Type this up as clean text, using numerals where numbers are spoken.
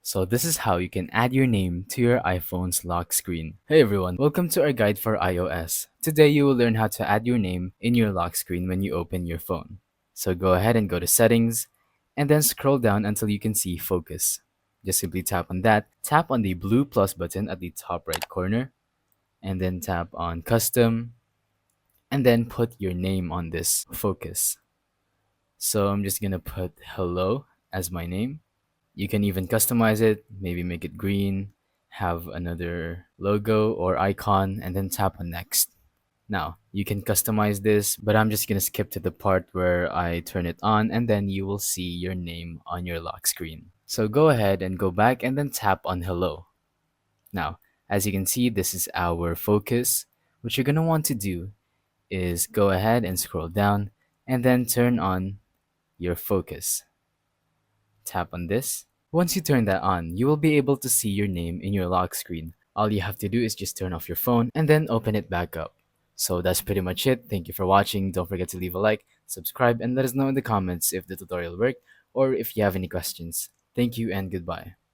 So this is how you can add your name to your iPhone's lock screen. Hey everyone, welcome to our guide for iOS. Today you will learn how to add your name in your lock screen when you open your phone. So go ahead and go to settings and then scroll down until you can see focus. Just simply tap on that, tap on the blue plus button at the top right corner, and then tap on custom, and then put your name on this focus. So I'm just gonna put hello as my name. You can even customize it, maybe make it green, have another logo or icon, and then tap on next. Now, you can customize this, but I'm just gonna skip to the part where I turn it on and then you will see your name on your lock screen. So go ahead and go back and then tap on hello. Now, as you can see, this is our focus. What you're gonna want to do is go ahead and scroll down and then turn on your focus. Tap on this. Once you turn that on, you will be able to see your name in your lock screen. All you have to do is just turn off your phone and then open it back up. So that's pretty much it. Thank you for watching. Don't forget to leave a like, subscribe, and let us know in the comments if the tutorial worked or if you have any questions. Thank you and goodbye.